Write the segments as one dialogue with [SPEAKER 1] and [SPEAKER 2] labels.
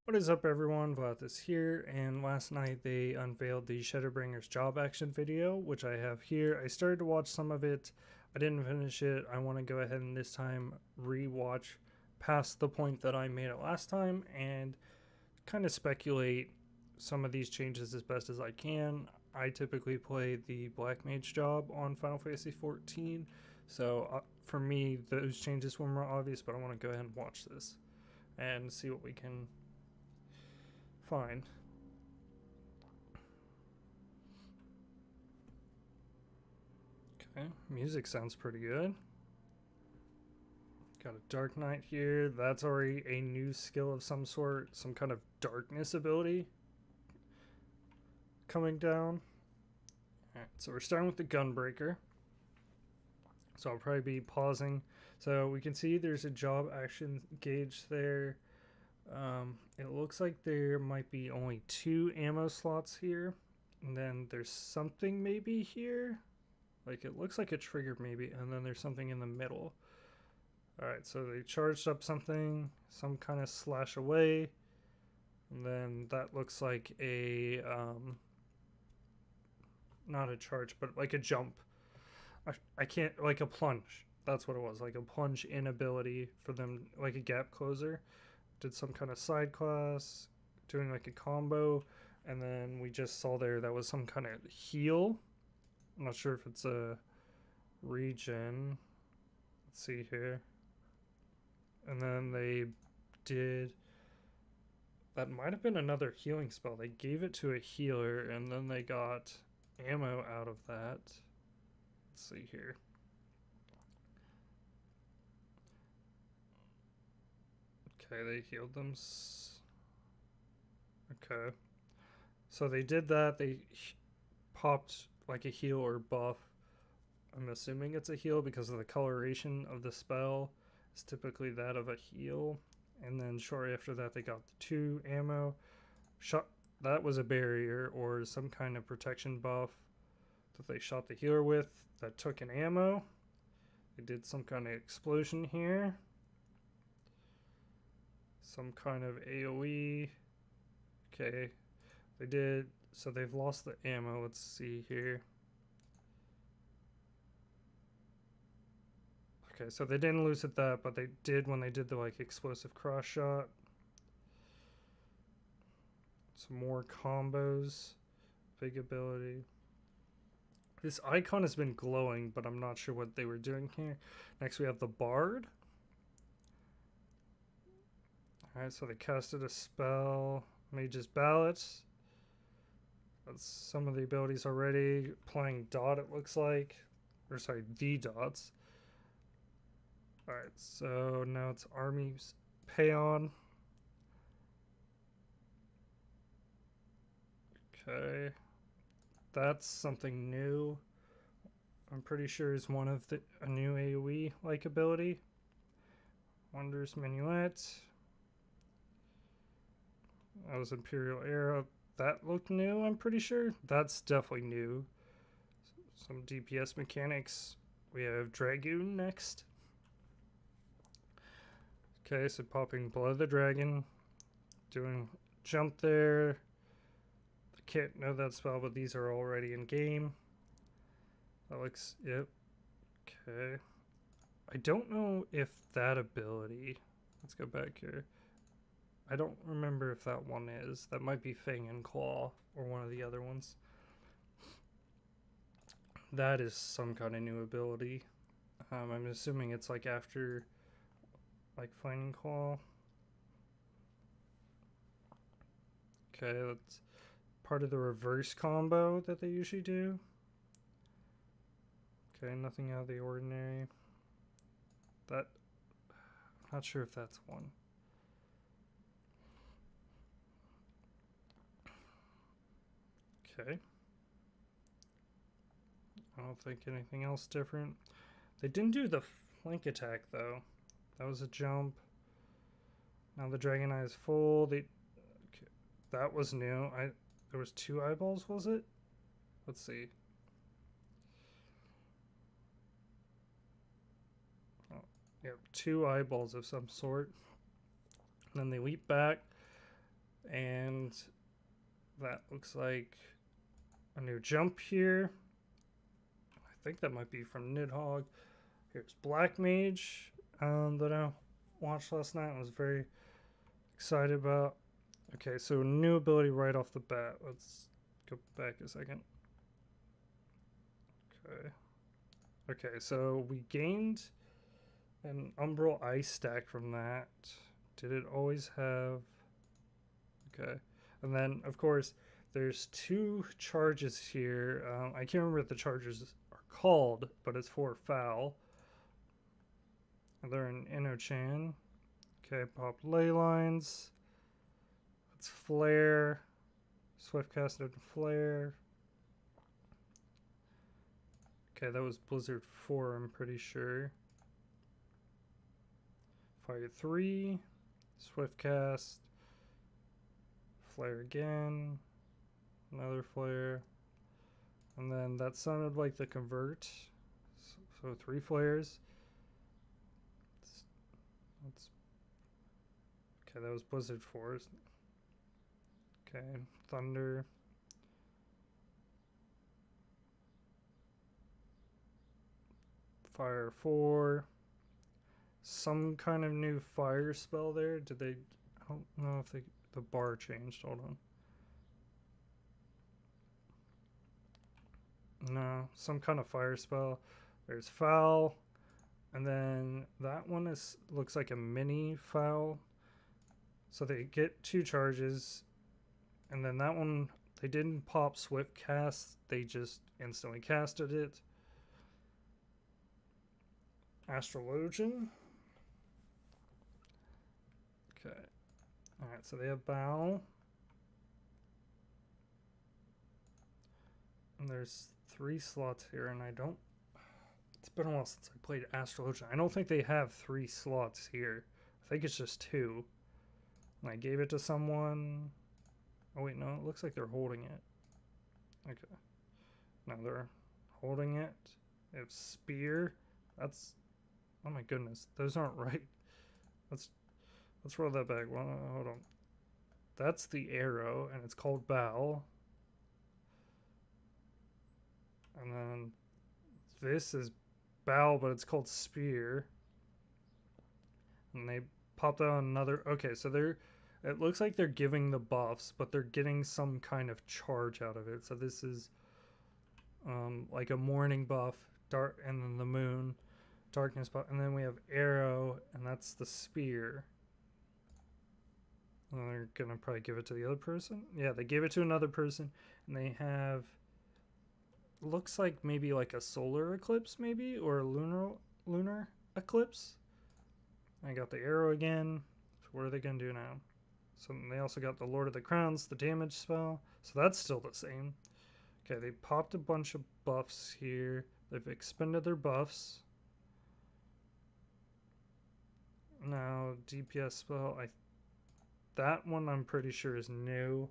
[SPEAKER 1] What is up, everyone? Volathis here, and last night they unveiled the Shadowbringers job action video, which I have here. I started to watch some of it. I didn't finish it. I want to go ahead and this time re-watch past the point that I made it last time and kind of speculate some of these changes as best as I can. I typically play the Black Mage job on Final Fantasy XIV, so for me, those changes were more obvious, but I want to go ahead and watch this and see what we can find. Okay, music sounds pretty good. Got a Dark Knight here. That's already a new skill of some sort, some kind of darkness ability coming down. Alright, so we're starting with the Gunbreaker. So I'll probably be pausing. So we can see there's a job action gauge there. It looks like there might be only 2 ammo slots here. And then there's something maybe here. Like it looks like a trigger maybe. And then there's something in the middle. Alright, so they charged up something. Some kind of slash away. And then that looks like a... not a charge, but like a jump. I can't... like a plunge. That's what it was. Like a plunge inability for them. Like a gap closer. Did some kind of side class, doing like a combo, and then we just saw there that was some kind of heal. I'm not sure if it's a regen. Let's see here. And then they did... that might have been another healing spell. They gave it to a healer, and then they got ammo out of that. Let's see here. Okay, they healed them. Okay. So they did that. They popped like a heal or buff. I'm assuming it's a heal because of the coloration of the spell. It's typically that of a heal. And then shortly after that, they got the 2 ammo. Shot. That was a barrier or some kind of protection buff that they shot the healer with that took an ammo. They did some kind of explosion here. Some kind of AoE. Okay. They did. So they've lost the ammo. Let's see here. Okay, so they didn't lose at that, but they did when they did the like explosive cross shot. Some more combos. Big ability. This icon has been glowing, but I'm not sure what they were doing here. Next we have the Bard. Alright, so they casted a spell. Mage's Ballot. That's some of the abilities already. Playing dot, it looks like. Or sorry, the dots. Alright, so now it's Army's Payon. Okay. That's something new. I'm pretty sure is one of a new AoE like ability. Wondrous Minuet. That was Imperial Arrow. That looked new, I'm pretty sure. That's definitely new. Some DPS mechanics. We have Dragoon next. Okay, so popping Blood of the Dragon. Doing jump there. I can't know that spell, but these are already in game. That looks... yep. Okay. I don't know if that ability... let's go back here. I don't remember if that one is. That might be Fang and Claw or one of the other ones. That is some kind of new ability. I'm assuming it's like after like Fang and Claw. Okay, that's part of the reverse combo that they usually do. Okay, nothing out of the ordinary. That... I'm not sure if that's one. Okay. I don't think anything else different. They didn't do the flank attack though. That was a jump. Now the Dragon Eye is full. Okay. That was new. There was 2 eyeballs, was it? Let's see. Oh, yeah, 2 eyeballs of some sort. And then they leap back. And that looks like a new jump here. I think that might be from Nidhogg. Here's Black Mage that I watched last night and was very excited about. Okay, so new ability right off the bat. Let's go back a second. Okay, so we gained an Umbral Ice stack from that. Did it always have... Okay. And then, of course, there's 2 charges here. I can't remember what the charges are called, but it's for Foul. And they're in Innochan. Okay, pop Ley Lines. Let's Flare. Swift casted Flare. Okay, that was Blizzard 4, I'm pretty sure. Fire 3. Swift cast. Flare again. Another flare. And then that sounded like the convert. So 3 flares. Okay, that was Blizzard 4. Okay, Thunder. Fire 4. Some kind of new fire spell there. Did they... I don't know if the bar changed. Hold on. No, some kind of fire spell. There's Foul. And then that one looks like a mini Foul. So they get 2 charges. And then that one, they didn't pop Swift cast. They just instantly casted it. Astrologian. Okay. Alright, so they have Bow. And there's 3 slots here, and I don't... It's been a while since I played Astrologian. I don't think they have 3 slots here. I think it's just 2. And I gave it to someone... Oh wait, no, it looks like they're holding it. Okay. No, they're holding it. They have Spear. That's... Oh my goodness, those aren't right. Let's roll that back. Well, hold on. That's the arrow, and it's called Bow. And then this is Bow, but it's called Spear. And they popped out another... Okay, so they're... It looks like they're giving the buffs, but they're getting some kind of charge out of it. So this is like a morning buff, dark, and then the moon, darkness buff, and then we have arrow, and that's the spear. And they're gonna probably give it to the other person. Yeah, they gave it to another person, and they have... Looks like maybe like a solar eclipse, maybe, or a lunar eclipse. I got the arrow again. So what are they gonna do now? So they also got the Lord of the Crowns, the damage spell. So that's still the same. Okay, they popped a bunch of buffs here. They've expended their buffs. Now, DPS spell, that one I'm pretty sure is new.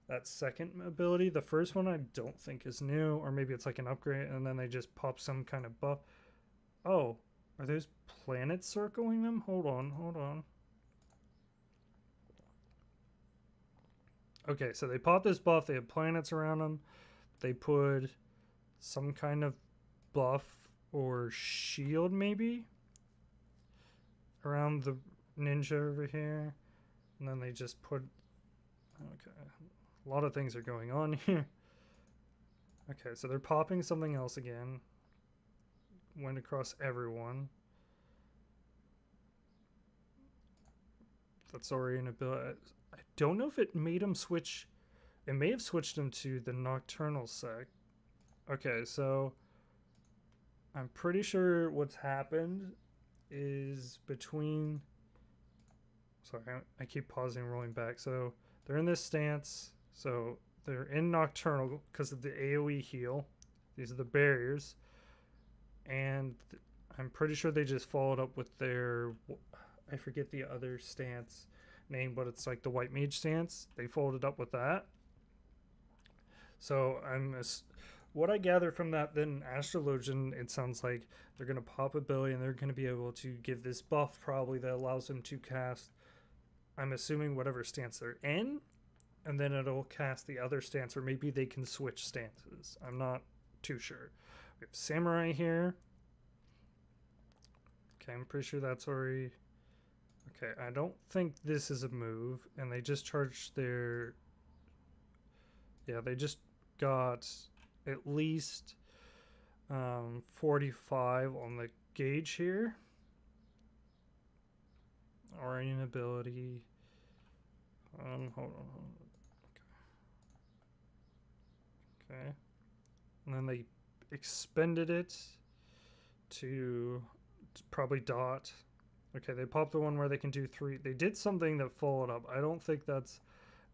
[SPEAKER 1] That second ability, the first one I don't think is new, or maybe it's like an upgrade, and then they just pop some kind of buff. Oh, are those planets circling them? Hold on. Okay, so they popped this buff, they have planets around them. They put some kind of buff or shield, maybe, around the ninja over here. And then they just put... Okay, a lot of things are going on here. Okay, so they're popping something else again. Went across everyone. That's already an ability. I don't know if it made him switch. It may have switched him to the Nocturnal sec. Okay, so I'm pretty sure what's happened is between... Sorry, I keep pausing and rolling back. So they're in this stance. So they're in Nocturnal because of the AoE heal. These are the barriers. And I'm pretty sure they just followed up with their... I forget the other stance name, but it's like the White Mage stance. They followed up with that. So what I gather from that, then Astrologian, it sounds like they're going to pop ability and they're going to be able to give this buff probably that allows them to cast I'm assuming whatever stance they're in, and then it'll cast the other stance, or maybe they can switch stances. I'm not too sure. We have Samurai here. Okay, I'm pretty sure that's already... Okay, I don't think this is a move, and they just charged their... Yeah, they just got at least 45 on the gauge here. Orion ability. Hold on. Okay. And then they expended it to probably dot. Okay, they popped the one where they can do 3. They did something that followed up. I don't think that's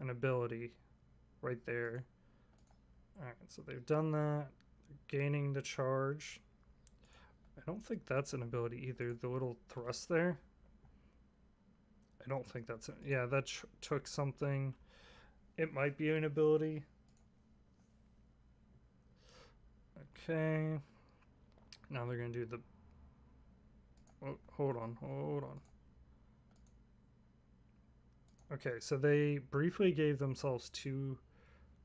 [SPEAKER 1] an ability right there. Alright, so they've done that. They're gaining the charge. I don't think that's an ability either. The little thrust there. I don't think that's it. Yeah, that took something. It might be an ability. Okay. Now they're going to do the... Oh, hold on. Okay, so they briefly gave themselves 2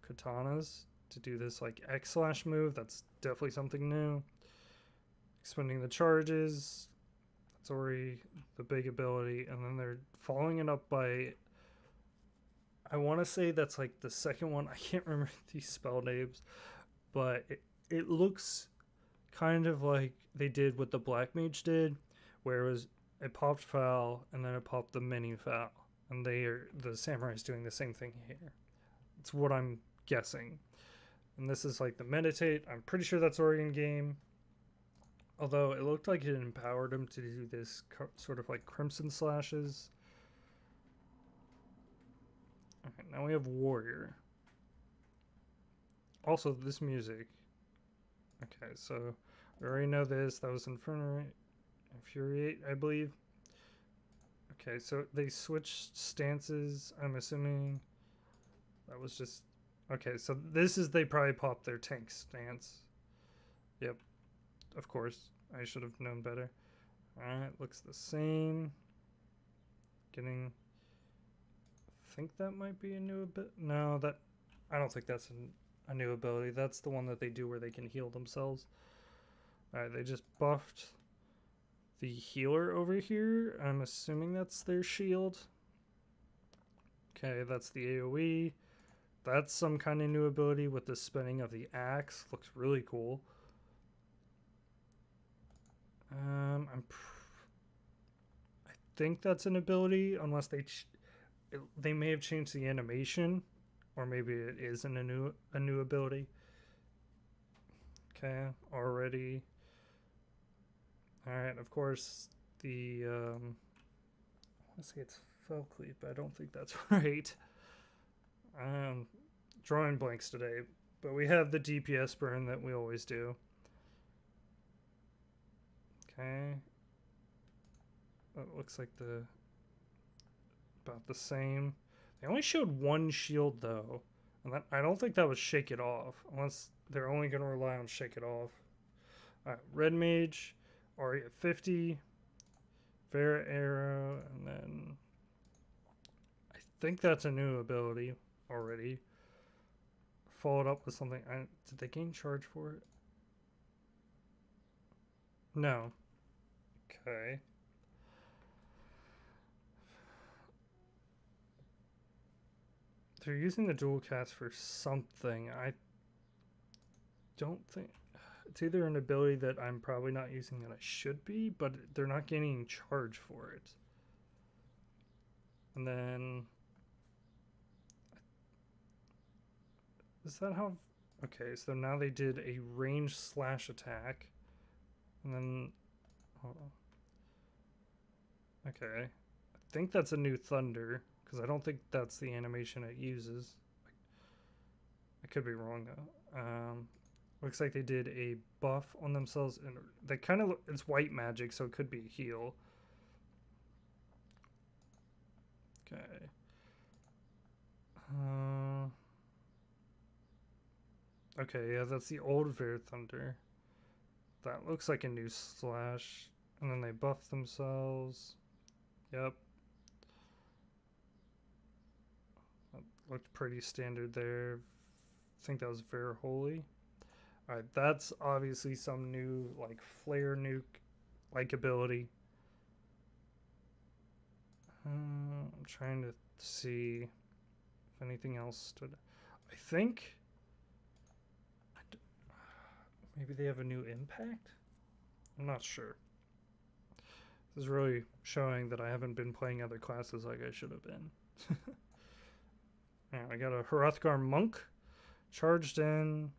[SPEAKER 1] katanas to do this like X slash move. That's definitely something new. Expending the charges. That's already the big ability. And then they're following it up by... I want to say that's like the second one. I can't remember these spell names. But it looks kind of like they did what the Black Mage did. Where it popped foul and then it popped the mini foul. And the Samurai's doing the same thing here. It's what I'm guessing. And this is like the meditate. I'm pretty sure that's already in game. Although it looked like it empowered him to do this sort of like crimson slashes. Okay, now we have warrior. Also, this music. Okay, so we already know this. That was Infuriate, I believe. Okay, so they switched stances. I'm assuming that was just... Okay, so this is... They probably popped their tank stance. Yep. Of course. I should have known better. Alright, looks the same. Getting... I think that might be a new ability. No, that... I don't think that's a new ability. That's the one that they do where they can heal themselves. Alright, they just buffed the healer over here. I'm assuming that's their shield. Okay, that's the AoE. That's some kind of new ability with the spinning of the axe. Looks really cool. I think that's an ability, unless they may have changed the animation, or maybe it isn't a new ability. Okay, already. Alright, of course, the, I want to say it's fell cleat, but I don't think that's right. Drawing blanks today, but we have the DPS burn that we always do. Okay. It looks like about the same. They only showed one shield though, and I don't think that was Shake It Off, unless they're only going to rely on Shake It Off. Alright, Red Mage, Ari at 50, Vera Arrow, and then I think that's a new ability already. Followed up with something. Did they gain charge for it? No. Okay. They're using the dual cast for something. I don't think... It's either an ability that I'm probably not using that I should be, but they're not gaining charge for it. And then... Is that how... Okay, so now they did a range slash attack. And then... Hold on. Okay. I think that's a new Thunder, because I don't think that's the animation it uses. I could be wrong, though. Looks like they did a buff on themselves, and they kind of... It's white magic, so it could be heal. Okay. Okay, yeah, that's the old Ver Thunder. That looks like a new slash. And then they buff themselves. Yep. looked pretty standard there. I think that was very holy. Alright, that's obviously some new, like, flare nuke like ability. I'm trying to see if anything else stood. I think maybe they have a new impact? I'm not sure. This is really showing that I haven't been playing other classes like I should have been. Right, I got a Hrothgar monk charged in.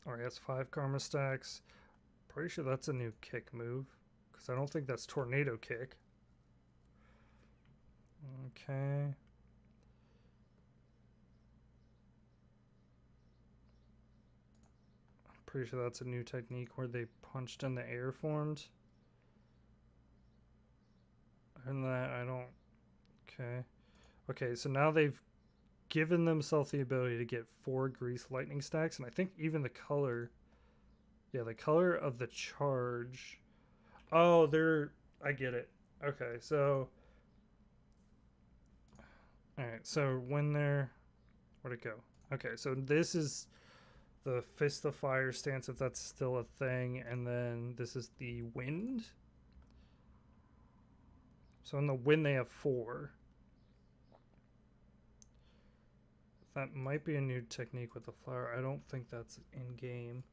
[SPEAKER 1] Alright, has 5 karma stacks. Pretty sure that's a new kick move, because I don't think that's tornado kick. Okay. I'm pretty sure that's a new technique where they punched in the air formed. And that I don't. Okay. Okay, so now they've given themselves the ability to get 4 grease lightning stacks, and I think even the color. Yeah, the color of the charge. Oh, I get it. Okay, so. Alright, so when they're. Where'd it go? Okay, so this is the Fist of Fire stance, if that's still a thing, and then this is the wind. So in the wind they have 4. That might be a new technique with the flower. I don't think that's in game.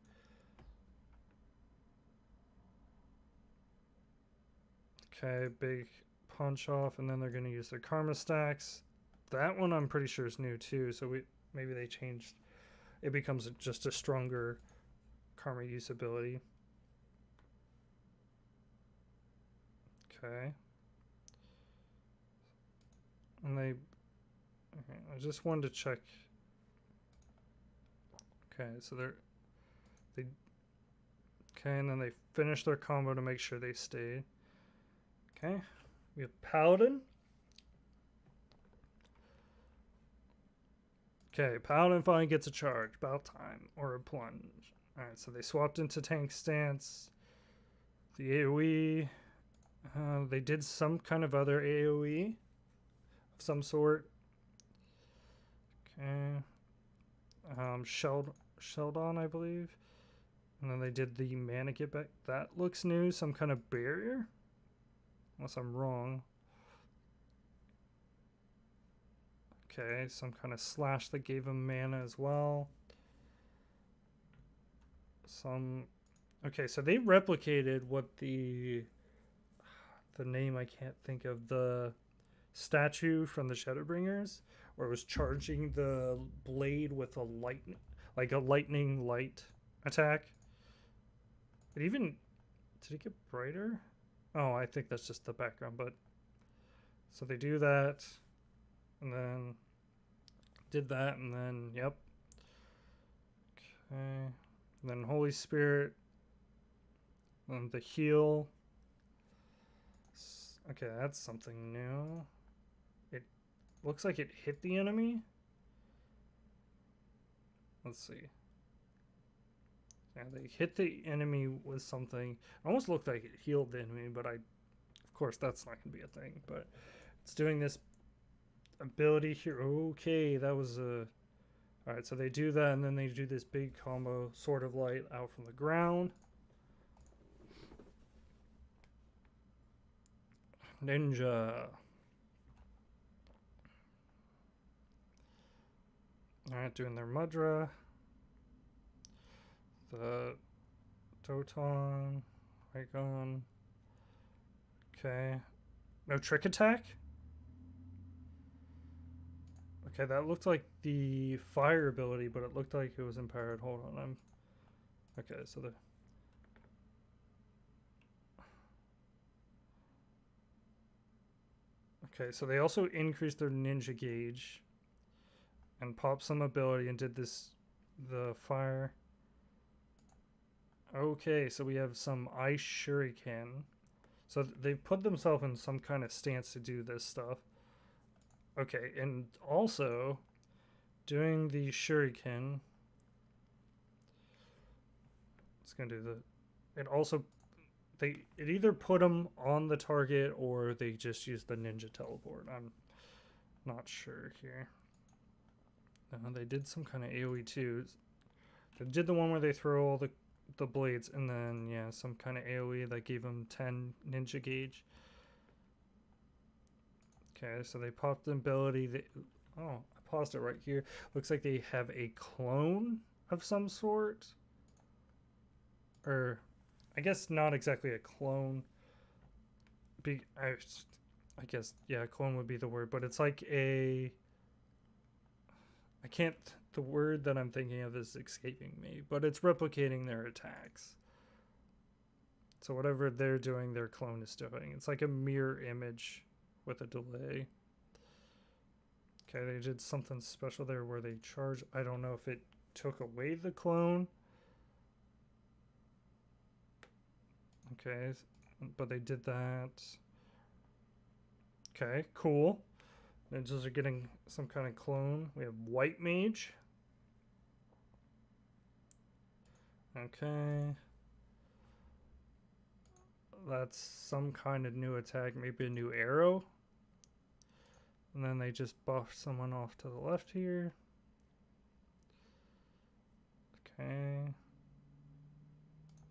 [SPEAKER 1] Okay, big punch off, and then they're going to use their karma stacks. That one I'm pretty sure is new too, so maybe they changed. It becomes just a stronger karma use ability. Okay. And they... Okay, I just wanted to check. Okay, so they... Okay, and then they finish their combo to make sure they stay. Okay, we have Paladin. Okay, Paladin finally gets a charge. About time. Or a plunge. Alright, so they swapped into tank stance. The AoE. They did some kind of other AoE of some sort. Okay. Sheldon, I believe. And then they did the mana get back. That looks new. Some kind of barrier. Unless I'm wrong. Okay, some kind of slash that gave him mana as well. Okay, so they replicated what the name I can't think of, the statue from the Shadowbringers, where it was charging the blade with a lightning light attack. It even, did it get brighter? Oh, I think that's just the background, but so they do that, and then did that, and then yep. Okay, and then Holy Spirit, and the heal. Okay, that's something new. It looks like it hit the enemy. Let's see. Yeah, they hit the enemy with something. It almost looked like it healed the enemy, but of course, that's not going to be a thing. But it's doing this ability here. Okay, that was a... Alright, so they do that, and then they do this big combo, Sword of Light, out from the ground. Ninja. Alright, doing their Mudra. The Doton. Icon. Okay. No trick attack? Okay, that looked like the fire ability, but it looked like it was empowered. Hold on, okay, so okay, so they also increased their ninja gauge and popped some ability and did the fire. Okay, so we have some ice shuriken. So they put themselves in some kind of stance to do this stuff. Okay, and also doing the shuriken. It's gonna do it also it either put them on the target or they just used the ninja teleport. I'm not sure here. They did some kind of AoE too. They did the one where they throw all the blades, and then yeah, some kind of AoE that gave them 10 ninja gauge. Okay, so they popped the ability. Oh, I paused it right here. Looks like they have a clone of some sort. Or, I guess not exactly a clone. I guess, yeah, clone would be the word. But it's like a... I can't... The word that I'm thinking of is escaping me. But it's replicating their attacks. So whatever they're doing, their clone is doing. It's like a mirror image with a delay. Okay, they did something special there where they charge. I don't know if it took away the clone. Okay, but they did that. Okay, cool. Ninjas are getting some kind of clone. We have White Mage. Okay. That's some kind of new attack, maybe a new arrow. And then they just buff someone off to the left here. Okay.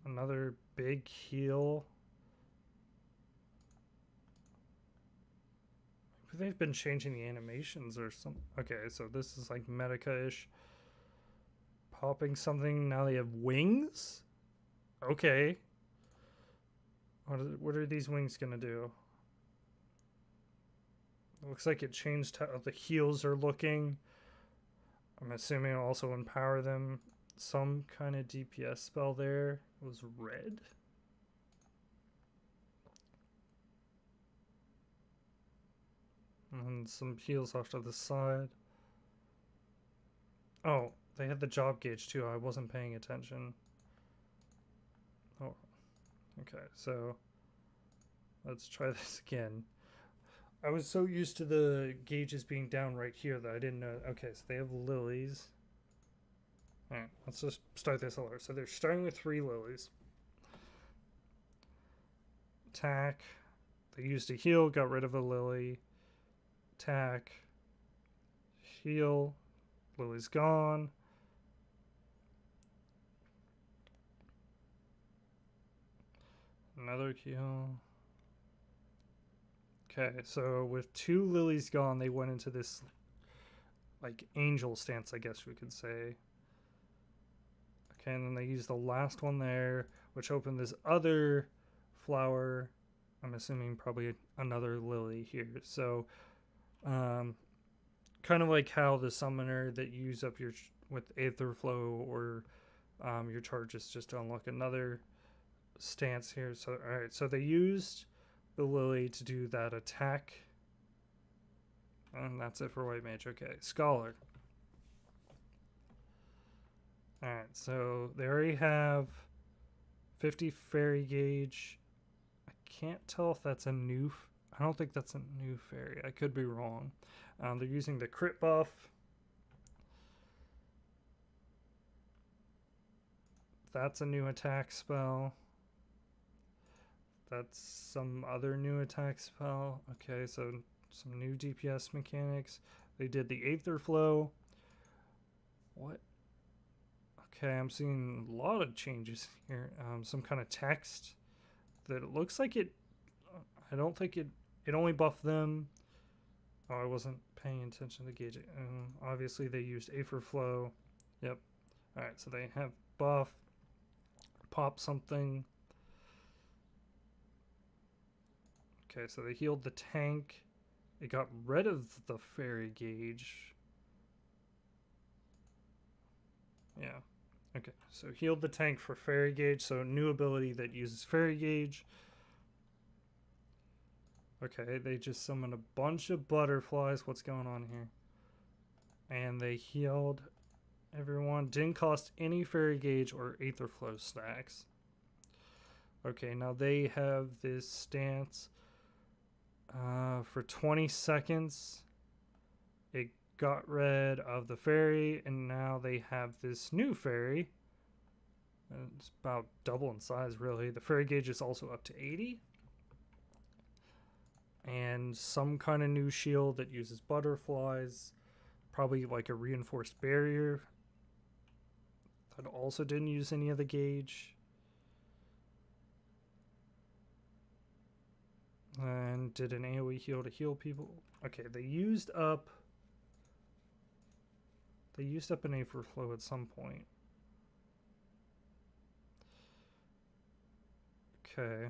[SPEAKER 1] Another big heal. Maybe they've been changing the animations or something. Okay, so this is like Medica-ish. Popping something. Now they have wings? Okay. What are these wings gonna do? It looks like it changed how the heals are looking. I'm assuming it'll also empower them. Some kind of DPS spell there was red. And some heals off to the side. Oh, they had the job gauge too. I wasn't paying attention. Oh, okay. So let's try this again. I was so used to the gauges being down right here that I didn't know. Okay, so they have lilies. Alright, let's just start this over. So they're starting with 3 lilies. Attack. They used a heal, got rid of a lily. Attack. Heal. Lily's gone. Another heal. Okay, so with 2 lilies gone, they went into this like angel stance, I guess we could say. Okay, and then they used the last one there, which opened this other flower. I'm assuming probably another lily here. So, kind of like how the summoner that you use up your with Aether Flow or your charges just to unlock another stance here. So, all right, so they used the lily to do that attack, and that's it for White Mage. Okay, Scholar. Alright, so they already have 50 fairy gauge. I can't tell if that's a new... I don't think that's a new fairy. I could be wrong. They're using the crit buff. That's a new attack spell. That's some other new attack spell. Okay, so some new DPS mechanics. They did the Aether Flow. What? Okay, I'm seeing a lot of changes here. Some kind of text that it looks like it... I don't think it only buffed them. Oh, I wasn't paying attention to the gauge. Obviously, they used Aether Flow. Yep. Alright, so they have buff. Pop something. Okay, so they healed the tank. It got rid of the fairy gauge. Yeah. Okay, so healed the tank for fairy gauge. So new ability that uses fairy gauge. Okay, they just summoned a bunch of butterflies. What's going on here? And they healed everyone. Didn't cost any fairy gauge or Aether Flow stacks. Okay, now they have this stance for 20 seconds. It got rid of the fairy, and now they have this new fairy. And it's about double in size, really. The fairy gauge is also up to 80. And some kind of new shield that uses butterflies. Probably like a reinforced barrier. That also didn't use any of the gauge. And did an AoE heal to heal people. Okay, they used up an Aether Flow at some point. Okay.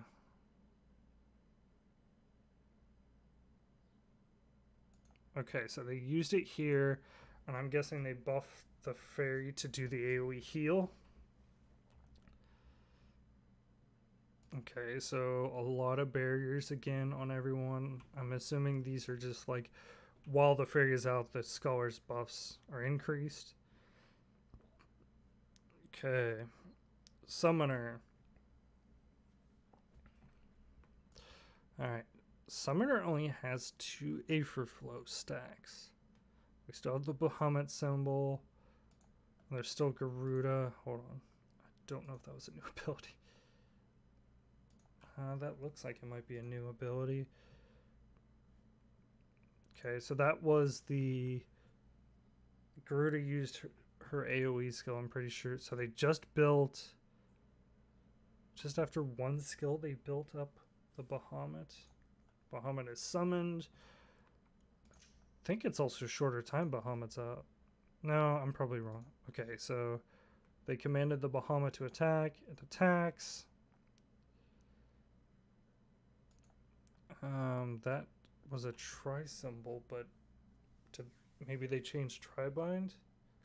[SPEAKER 1] Okay, so they used it here, and I'm guessing they buffed the fairy to do the AoE heal. Okay, so a lot of barriers again on everyone. I'm assuming these are just like, while the fairy is out, the scholar's buffs are increased. Okay. Summoner. Alright. Summoner only has 2 Aether Flow stacks. We still have the Bahamut symbol. There's still Garuda. Hold on. I don't know if that was a new ability. That looks like it might be a new ability. Okay, so that was the... Garuda used her AoE skill, I'm pretty sure. So they just built... Just after one skill, they built up the Bahamut. Bahamut is summoned. I think it's also shorter time Bahamut's out. No, I'm probably wrong. Okay, so they commanded the Bahamut to attack. It attacks. That was a tri symbol, but maybe they changed Tribind?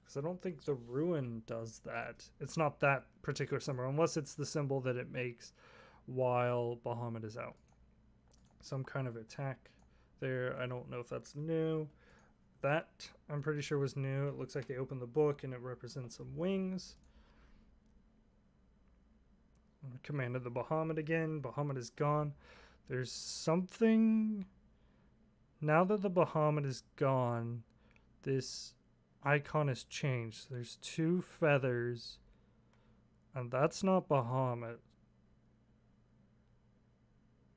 [SPEAKER 1] Because I don't think the Ruin does that. It's not that particular symbol, unless it's the symbol that it makes while Bahamut is out. Some kind of attack there. I don't know if that's new. That, I'm pretty sure, was new. It looks like they opened the book and it represents some wings. Commanded the Bahamut again. Bahamut is gone. There's something... Now that the Bahamut is gone, this icon has changed. There's 2 feathers. And that's not Bahamut.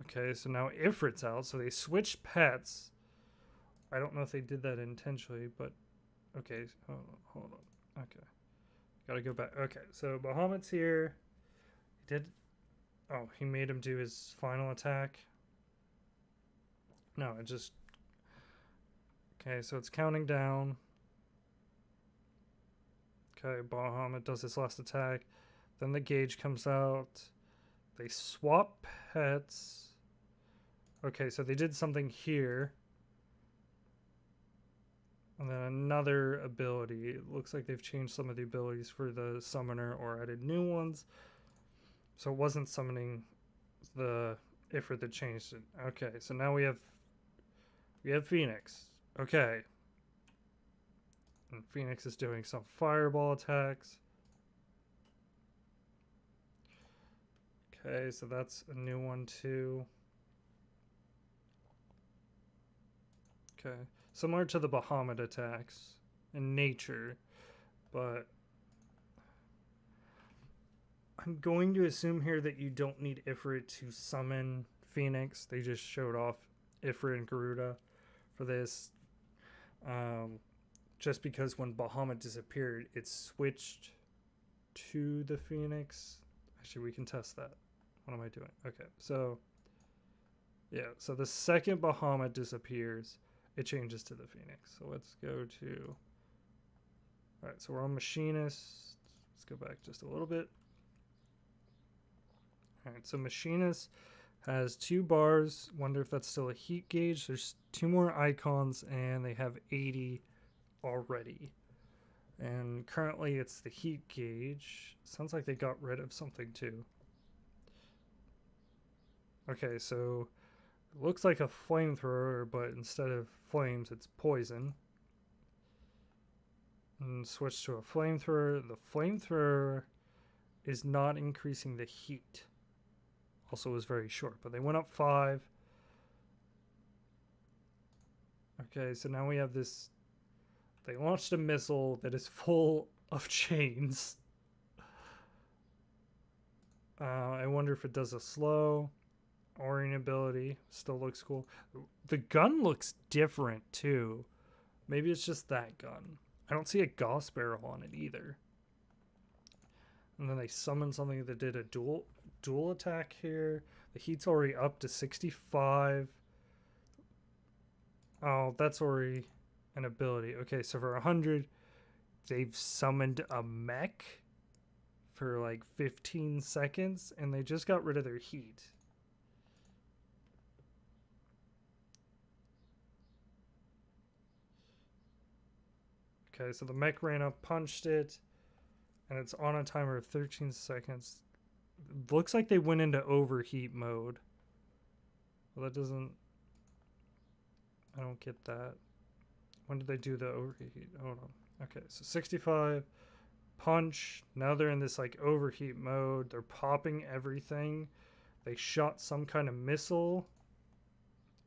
[SPEAKER 1] Okay, so now Ifrit's out. So they switched pets. I don't know if they did that intentionally, but... Okay, hold on. Okay. Gotta go back. Okay, so Bahamut's here. He did... Oh, he made him do his final attack. No, it just... Okay, so it's counting down. Okay, Bahamut does his last attack. Then the gauge comes out. They swap pets. Okay, so they did something here. And then another ability. It looks like they've changed some of the abilities for the summoner or added new ones. So it wasn't summoning the Ifrit that changed it. Okay, so now we have Phoenix. Okay. And Phoenix is doing some fireball attacks. Okay, so that's a new one too. Okay. Similar to the Bahamut attacks in nature, but I'm going to assume here that you don't need Ifrit to summon Phoenix. They just showed off Ifrit and Garuda for this. Just because when Bahamut disappeared, it switched to the Phoenix. Actually, we can test that. What am I doing? Okay, so yeah, so the second Bahamut disappears, it changes to the Phoenix. So let's go to... Alright, so we're on Machinist. Let's go back just a little bit. Alright, so Machinist has 2 bars. Wonder if that's still a heat gauge. There's 2 more icons, and they have 80 already. And currently it's the heat gauge. Sounds like they got rid of something too. Okay, so it looks like a flamethrower, but instead of flames, it's poison. And switch to a flamethrower. The flamethrower is not increasing the heat. Also was very short, but they went up 5. Okay, so now we have this. They launched a missile that is full of chains. wonder if it does a slow. Orion ability still looks cool. The gun looks different too. Maybe it's just that gun. I don't see a Gauss barrel on it either. And then they summoned something that did a dual attack here. The heat's already up to 65. Oh, that's already an ability. Okay, so for 100, they've summoned a mech for like 15 seconds, and they just got rid of their heat. Okay, so the mech ran up, punched it, and it's on a timer of 13 seconds. It looks like they went into overheat mode. Well, that doesn't... I don't get that. When did they do the overheat? Hold on. Okay, so 65, punch. Now they're in this like overheat mode. They're popping everything. They shot some kind of missile.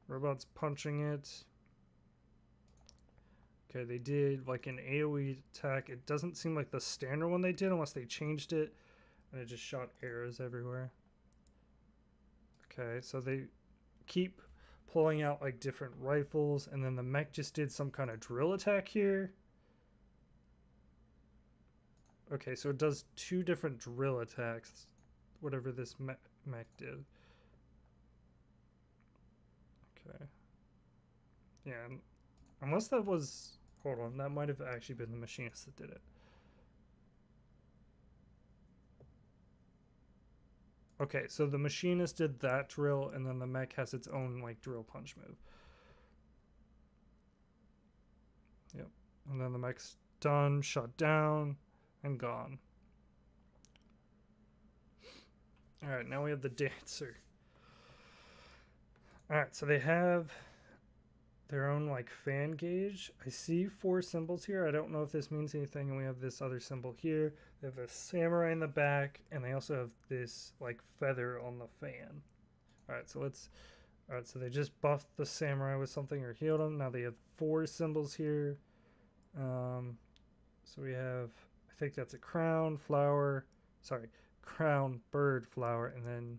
[SPEAKER 1] Robot's punching it. Okay, they did like an AoE attack. It doesn't seem like the standard one they did unless they changed it. And it just shot arrows everywhere. Okay, so they keep pulling out like different rifles. And then the mech just did some kind of drill attack here. Okay, so it does 2 different drill attacks. Whatever this mech did. Okay. Yeah, unless that was... Hold on, that might have actually been the machinist that did it. Okay, so the machinist did that drill, and then the mech has its own, like, drill punch move. Yep. And then the mech's done, shut down, and gone. Alright, now we have the dancer. Alright, so they have their own like fan gauge. I see 4 symbols here. I don't know if this means anything. And we have this other symbol here. They have a samurai in the back, and they also have this like feather on the fan. All right, so let's. All right, so they just buffed the samurai with something or healed him. Now they have 4 symbols here. So we have, I think that's a crown, flower. Sorry, crown, bird, flower, and then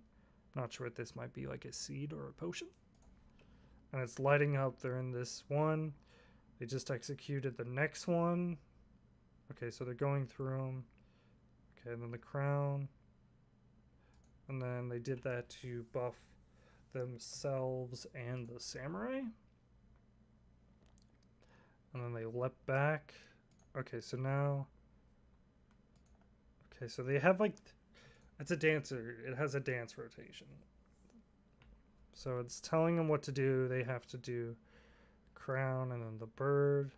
[SPEAKER 1] I'm not sure what this might be, like a seed or a potion. And it's lighting up. They're in this one. They just executed the next one. Okay, so they're going through them. Okay, and then the crown. And then they did that to buff themselves and the samurai. And then they leapt back. Okay, so now... Okay, so they have like... It's a dancer. It has a dance rotation. So it's telling them what to do. They have to do crown and then the bird.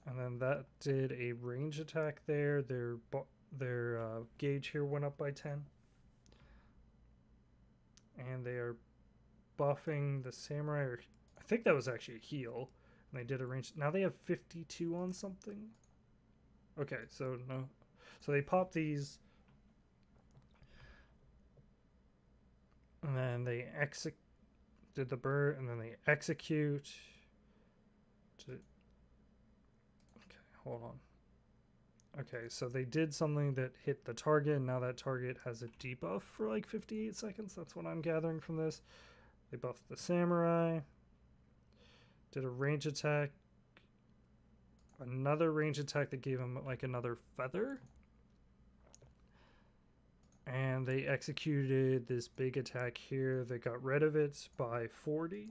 [SPEAKER 1] And then that did a range attack there. Their gauge here went up by 10. And they are buffing the samurai. Or I think that was actually a heal. And they did a range. Now they have 52 on something. Okay, so no. So they pop these. And then they did the bird, and then they execute. Okay, hold on. Okay, so they did something that hit the target, and now that target has a debuff for like 58 seconds. That's what I'm gathering from this. They buffed the samurai. Did a range attack. Another range attack that gave him like another feather. And they executed this big attack here. They got rid of it by 40.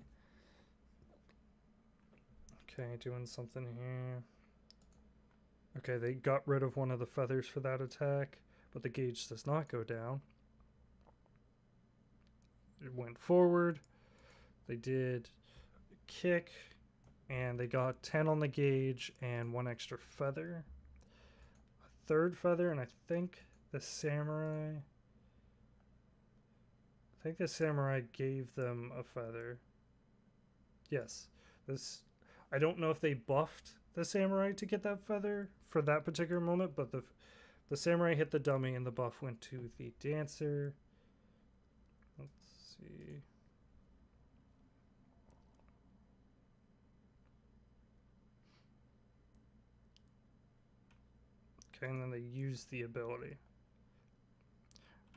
[SPEAKER 1] Okay, doing something here. Okay, they got rid of one of the feathers for that attack, but the gauge does not go down. It went forward. They did kick, and they got 10 on the gauge and 1 extra feather. A 3rd feather, and I think the samurai... I think the samurai gave them a feather. Yes. I don't know if they buffed the samurai to get that feather for that particular moment, but the samurai hit the dummy and the buff went to the dancer. Let's see. Okay, and then they use the ability.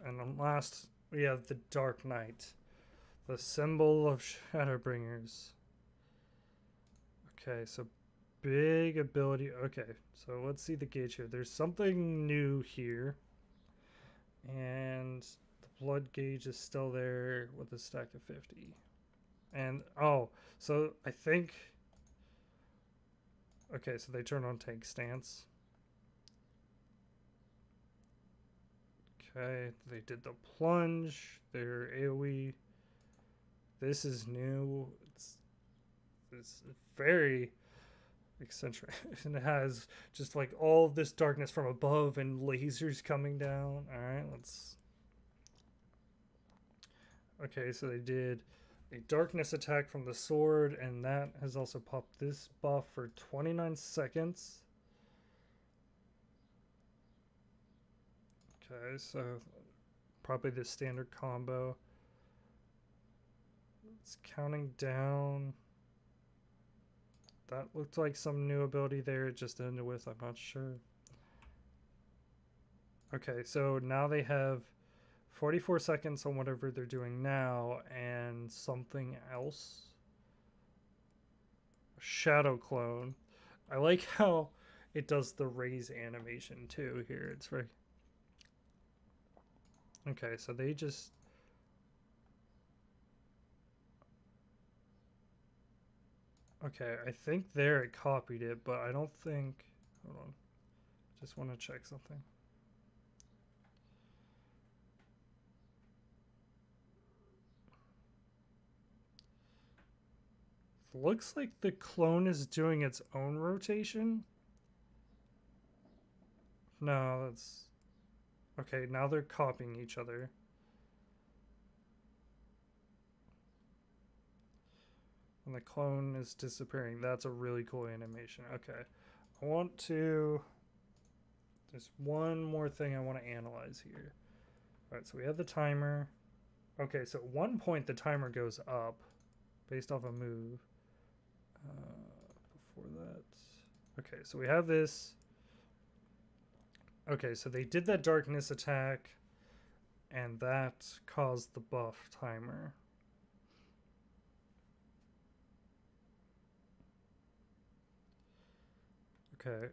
[SPEAKER 1] And then last, we have the Dark Knight, the symbol of Shadowbringers. Okay, so big ability. Okay, so let's see the gauge here. There's something new here. And the blood gauge is still there with a stack of 50. And, oh, so I think... Okay, so they turn on tank stance. Okay, they did the plunge. Their AoE. This is new. It's very eccentric. And it has just like all of this darkness from above and lasers coming down. Alright, let's... Okay, so they did a darkness attack from the sword, and that has also popped this buff for 29 seconds. Okay, so probably the standard combo. It's counting down. That looked like some new ability there. It just ended with, I'm not sure. Okay, so now they have 44 seconds on whatever they're doing now, and something else. Shadow clone. I like how it does the raise animation too here. It's very... Okay, so they just... Okay, I think there it copied it, but I don't think... Hold on. Just want to check something. Looks like the clone is doing its own rotation. No, that's... Okay, now they're copying each other. And the clone is disappearing. That's a really cool animation. Okay. I want to... There's one more thing I want to analyze here. Alright, so we have the timer. Okay, so at one point the timer goes up based off a move. Before that... Okay, so we have this. Okay, so they did that darkness attack, and that caused the buff timer. Okay.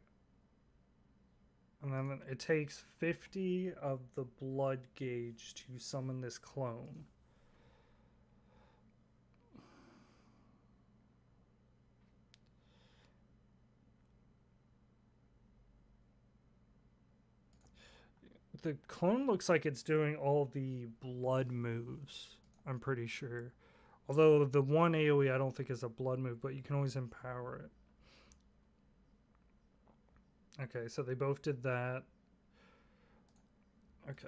[SPEAKER 1] And then it takes 50 of the blood gauge to summon this clone. The clone looks like it's doing all the blood moves, I'm pretty sure. Although the one AoE I don't think is a blood move, but you can always empower it. Okay, so they both did that. Okay.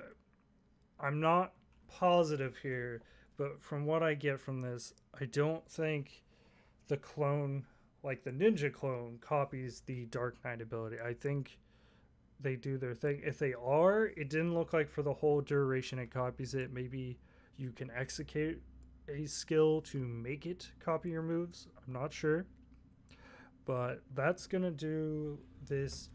[SPEAKER 1] I'm not positive here, but from what I get from this, I don't think the clone, like the ninja clone, copies the Dark Knight ability. I think they do their thing. If they are, it didn't look like for the whole duration it copies it. Maybe you can execute a skill to make it copy your moves. I'm not sure. But that's going to do this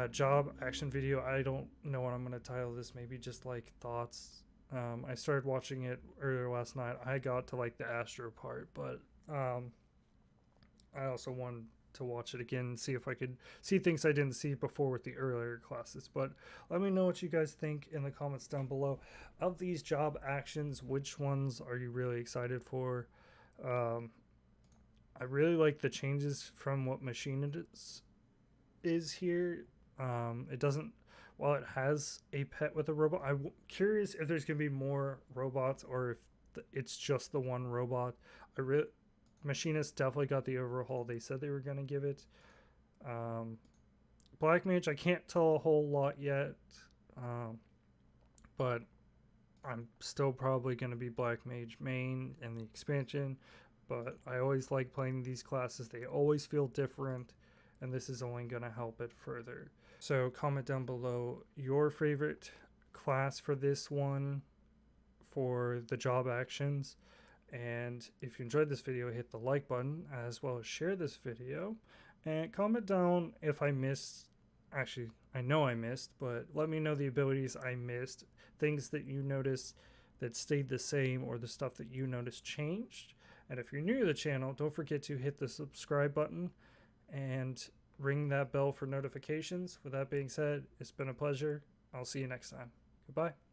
[SPEAKER 1] job action video. I don't know what I'm going to title this. Maybe just like thoughts. I started watching it earlier last night. I got to like the Astro part, but I also wanted to watch it again and see if I could see things I didn't see before with the earlier classes. But let me know what you guys think in the comments down below. Of these job actions, which ones are you really excited for? I really like the changes from what Machinist is here. It doesn't, while it has a pet with a robot, I'm curious if there's going to be more robots or if it's just the one robot. Machinist definitely got the overhaul they said they were going to give it. Black Mage, I can't tell a whole lot yet, but I'm still probably going to be Black Mage main in the expansion, but I always like playing these classes. They always feel different, and this is only going to help it further. So comment down below your favorite class for this one, for the job actions. And if you enjoyed this video, hit the like button, as well as share this video, and comment down if I missed actually, I know I missed, but let me know the abilities I missed, things that you noticed that stayed the same, or the stuff that you noticed changed. And if you're new to the channel, don't forget to hit the subscribe button and ring that bell for notifications. With that being said, it's been a pleasure. I'll see you next time. Goodbye.